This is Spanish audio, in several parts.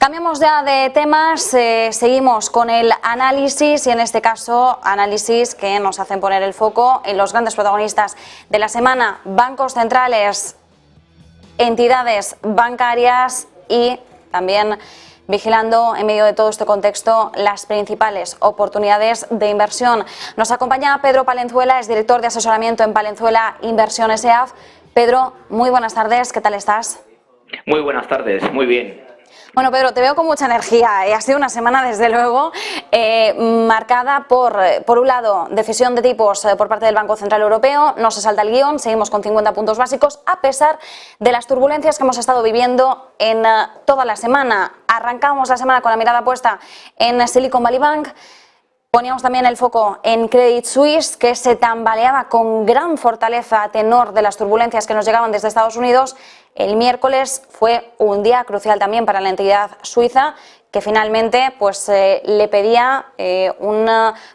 Cambiamos ya de temas, seguimos con el análisis y en este caso análisis que nos hacen poner el foco en los grandes protagonistas de la semana, bancos centrales, entidades bancarias y también vigilando en medio de todo este contexto las principales oportunidades de inversión. Nos acompaña Pedro Palenzuela, es director de asesoramiento en Palenzuela Inversiones EAF. Pedro, muy buenas tardes, ¿qué tal estás? Muy buenas tardes, muy bien. Bueno, Pedro, te veo con mucha energía. Ha sido una semana, desde luego, marcada por un lado, decisión de tipos por parte del Banco Central Europeo. No se salta el guión, seguimos con 50 puntos básicos, a pesar de las turbulencias que hemos estado viviendo en toda la semana. Arrancamos la semana con la mirada puesta en Silicon Valley Bank. Poníamos también el foco en Credit Suisse, que se tambaleaba con gran fortaleza a tenor de las turbulencias que nos llegaban desde Estados Unidos. El miércoles fue un día crucial también para la entidad suiza, que finalmente le pedía un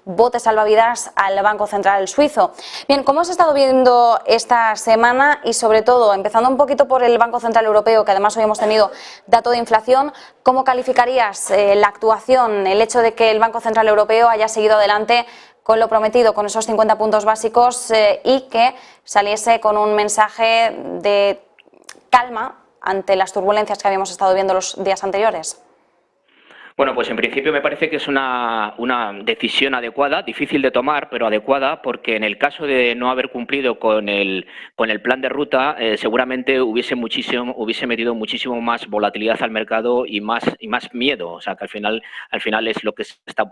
bote salvavidas al Banco Central suizo. Bien, ¿cómo has estado viendo esta semana? Y sobre todo, empezando un poquito por el Banco Central Europeo, que además hoy hemos tenido dato de inflación, ¿cómo calificarías la actuación, el hecho de que el Banco Central Europeo haya seguido adelante con lo prometido, con esos 50 puntos básicos y que saliese con un mensaje de calma ante las turbulencias que habíamos estado viendo los días anteriores? Bueno, pues en principio me parece que es una decisión adecuada, difícil de tomar, pero adecuada, porque en el caso de no haber cumplido con el plan de ruta, seguramente hubiese metido muchísimo más volatilidad al mercado y más miedo. O sea, que al final es lo que está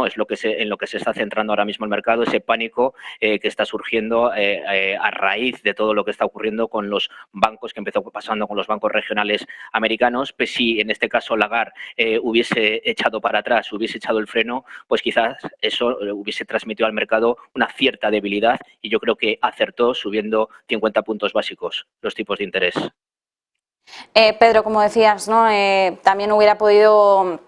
es lo que en lo que se está centrando ahora mismo el mercado, ese pánico que está surgiendo a raíz de todo lo que está ocurriendo con los bancos, que empezó pasando con los bancos regionales americanos. Pues sí, en este caso Lagarde hubiese echado para atrás, hubiese echado el freno, pues quizás eso hubiese transmitido al mercado una cierta debilidad y yo creo que acertó subiendo 50 puntos básicos los tipos de interés. Pedro, como decías, ¿no? También hubiera podido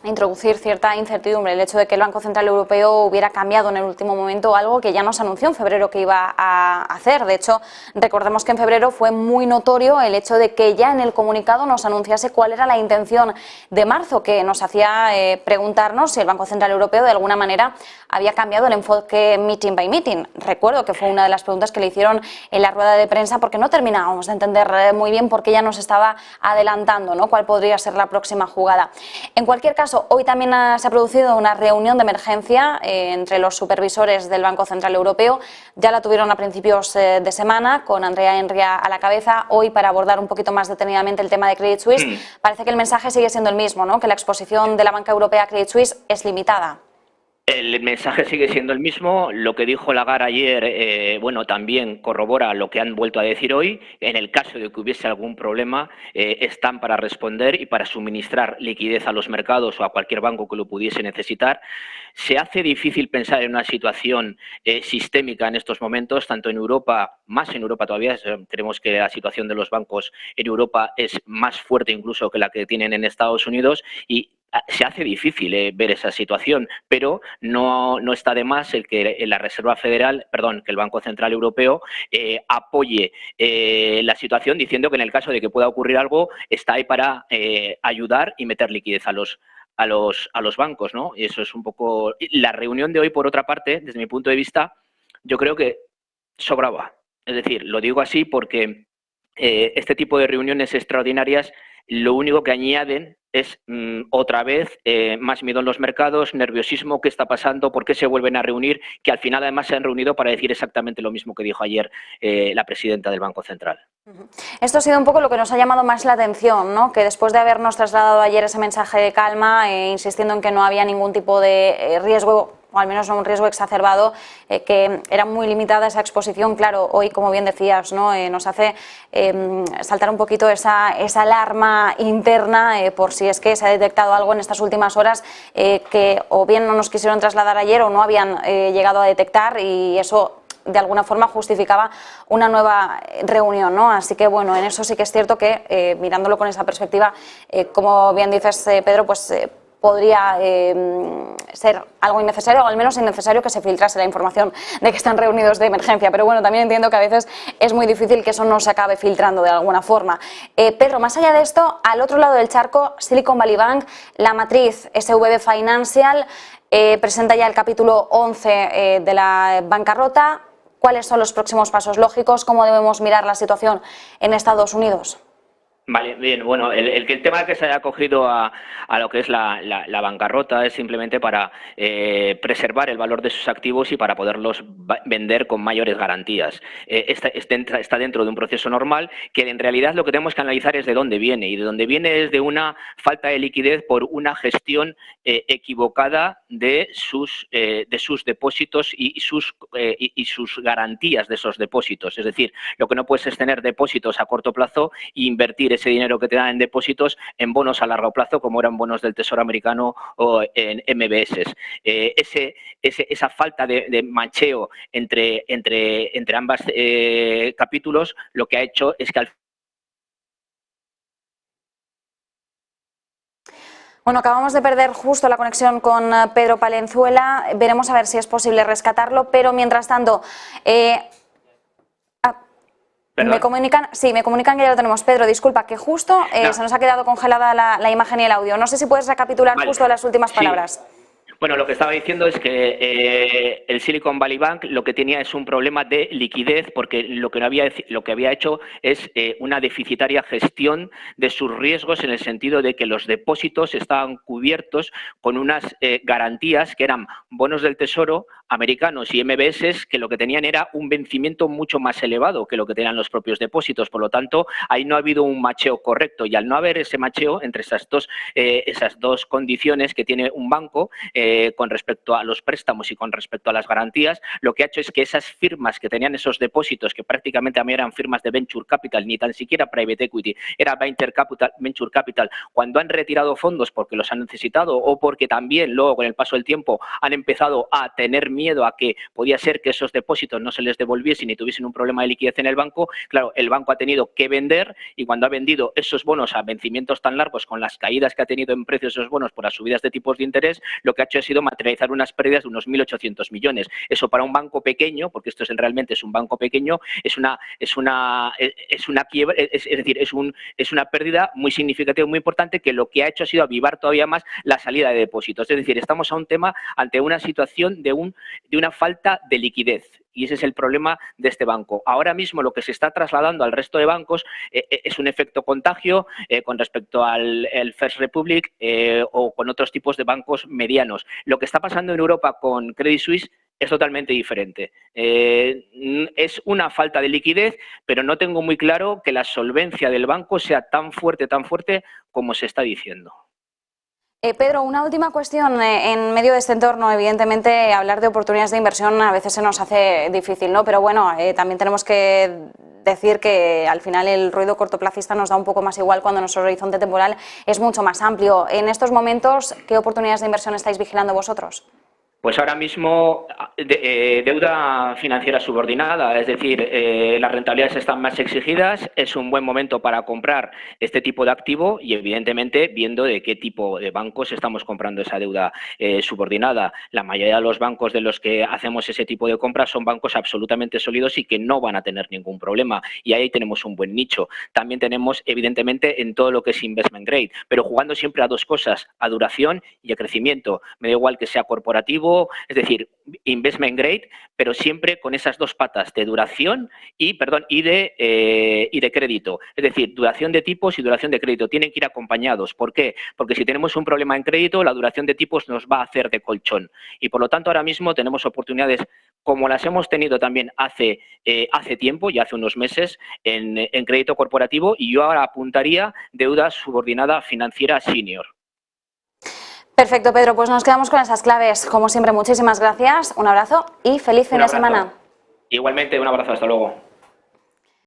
introducir cierta incertidumbre el hecho de que el Banco Central Europeo hubiera cambiado en el último momento algo que ya nos anunció en febrero que iba a hacer. De hecho, recordemos que en febrero fue muy notorio el hecho de que ya en el comunicado nos anunciase cuál era la intención de marzo, que nos hacía preguntarnos si el Banco Central Europeo de alguna manera había cambiado el enfoque meeting by meeting. Recuerdo que fue una de las preguntas que le hicieron en la rueda de prensa porque no terminábamos de entender muy bien por qué ya nos estaba adelantando, ¿no? Cuál podría ser la próxima jugada. En cualquier caso, hoy también se ha producido una reunión de emergencia entre los supervisores del Banco Central Europeo. Ya la tuvieron a principios de semana con Andrea Enria a la cabeza. Hoy, para abordar un poquito más detenidamente el tema de Credit Suisse, parece que el mensaje sigue siendo el mismo, ¿no? Que la exposición de la banca europea a Credit Suisse es limitada. El mensaje sigue siendo el mismo. Lo que dijo Lagarde ayer, también corrobora lo que han vuelto a decir hoy. En el caso de que hubiese algún problema, están para responder y para suministrar liquidez a los mercados o a cualquier banco que lo pudiese necesitar. Se hace difícil pensar en una situación sistémica en estos momentos, tanto en Europa, más en Europa todavía. Tenemos que la situación de los bancos en Europa es más fuerte incluso que la que tienen en Estados Unidos y se hace difícil ver esa situación, pero no está de más el que la Reserva Federal, que el Banco Central Europeo apoye la situación diciendo que en el caso de que pueda ocurrir algo está ahí para ayudar y meter liquidez a los bancos, ¿no? Y eso es un poco la reunión de hoy. Por otra parte, desde mi punto de vista, yo creo que sobraba. Es decir, lo digo así porque este tipo de reuniones extraordinarias lo único que añaden es otra vez más miedo en los mercados, nerviosismo, qué está pasando, por qué se vuelven a reunir, que al final además se han reunido para decir exactamente lo mismo que dijo ayer la presidenta del Banco Central. Esto ha sido un poco lo que nos ha llamado más la atención, ¿no? Que después de habernos trasladado ayer ese mensaje de calma, insistiendo en que no había ningún tipo de riesgo, o al menos no un riesgo exacerbado, que era muy limitada esa exposición. Claro, hoy, como bien decías, ¿no? Nos hace saltar un poquito esa alarma interna por si es que se ha detectado algo en estas últimas horas que o bien no nos quisieron trasladar ayer o no habían llegado a detectar, y eso de alguna forma justificaba una nueva reunión, ¿no? Así que bueno, en eso sí que es cierto que mirándolo con esa perspectiva, como bien dices, Pedro, podría ser algo innecesario, o al menos innecesario que se filtrase la información de que están reunidos de emergencia. Pero bueno, también entiendo que a veces es muy difícil que eso no se acabe filtrando de alguna forma. Pedro, más allá de esto, al otro lado del charco, Silicon Valley Bank, la matriz SVB Financial, presenta ya el capítulo 11 de la bancarrota. ¿Cuáles son los próximos pasos lógicos? ¿Cómo debemos mirar la situación en Estados Unidos? Vale, bien, bueno, el tema que se haya acogido a lo que es la bancarrota es simplemente para preservar el valor de sus activos y para poderlos vender con mayores garantías. Está dentro de un proceso normal que en realidad lo que tenemos que analizar es de dónde viene, y de dónde viene es de una falta de liquidez por una gestión equivocada de sus depósitos y sus garantías de esos depósitos. Es decir, lo que no puedes es tener depósitos a corto plazo e invertir ese dinero que te dan en depósitos en bonos a largo plazo, como eran bonos del Tesoro americano o en MBS. Esa falta de macheo entre ambas capítulos lo que ha hecho es que Bueno, acabamos de perder justo la conexión con Pedro Palenzuela. Veremos a ver si es posible rescatarlo, pero mientras tanto... Me comunican que ya lo tenemos. Pedro, disculpa, que justo se nos ha quedado congelada la imagen y el audio. No sé si puedes recapitular justo las últimas palabras. Bueno, lo que estaba diciendo es que el Silicon Valley Bank lo que tenía es un problema de liquidez, porque lo que había hecho es una deficitaria gestión de sus riesgos, en el sentido de que los depósitos estaban cubiertos con unas garantías que eran bonos del Tesoro americanos y MBS, que lo que tenían era un vencimiento mucho más elevado que lo que tenían los propios depósitos. Por lo tanto, ahí no ha habido un macheo correcto, y al no haber ese macheo entre esas dos condiciones que tiene un banco, con respecto a los préstamos y con respecto a las garantías, lo que ha hecho es que esas firmas que tenían esos depósitos, que prácticamente a mí eran firmas de Venture Capital, ni tan siquiera Private Equity, era Venture Capital, cuando han retirado fondos porque los han necesitado o porque también luego con el paso del tiempo han empezado a tener miedo a que podía ser que esos depósitos no se les devolviesen y tuviesen un problema de liquidez en el banco, claro, el banco ha tenido que vender, y cuando ha vendido esos bonos a vencimientos tan largos, con las caídas que ha tenido en precios esos bonos por las subidas de tipos de interés, lo que ha hecho ha sido materializar unas pérdidas de unos 1.800 millones. Eso para un banco pequeño, porque esto realmente es un banco pequeño, es una quiebra, es decir, es una pérdida muy significativa, muy importante, que lo que ha hecho ha sido avivar todavía más la salida de depósitos. Es decir, estamos ante una situación de una falta de liquidez. Y ese es el problema de este banco. Ahora mismo lo que se está trasladando al resto de bancos es un efecto contagio con respecto al First Republic o con otros tipos de bancos medianos. Lo que está pasando en Europa con Credit Suisse es totalmente diferente. Es una falta de liquidez, pero no tengo muy claro que la solvencia del banco sea tan fuerte como se está diciendo. Pedro, una última cuestión. En medio de este entorno, evidentemente, hablar de oportunidades de inversión a veces se nos hace difícil, ¿no? Pero bueno, también tenemos que decir que al final el ruido cortoplacista nos da un poco más igual cuando nuestro horizonte temporal es mucho más amplio. En estos momentos, ¿qué oportunidades de inversión estáis vigilando vosotros? Pues ahora mismo deuda financiera subordinada, es decir, las rentabilidades están más exigidas, es un buen momento para comprar este tipo de activo y evidentemente viendo de qué tipo de bancos estamos comprando esa deuda subordinada. La mayoría de los bancos de los que hacemos ese tipo de compras son bancos absolutamente sólidos y que no van a tener ningún problema, y ahí tenemos un buen nicho. También tenemos evidentemente en todo lo que es investment grade, pero jugando siempre a dos cosas, a duración y a crecimiento. Me da igual que sea corporativo, es decir, investment grade, pero siempre con esas dos patas de duración y de crédito. Es decir, duración de tipos y duración de crédito tienen que ir acompañados. ¿Por qué? Porque si tenemos un problema en crédito, la duración de tipos nos va a hacer de colchón. Y por lo tanto, ahora mismo tenemos oportunidades como las hemos tenido también hace tiempo, ya hace unos meses, en crédito corporativo, y yo ahora apuntaría deuda subordinada financiera senior. Perfecto, Pedro, pues nos quedamos con esas claves. Como siempre, muchísimas gracias, un abrazo y feliz fin de semana. Igualmente, un abrazo, hasta luego.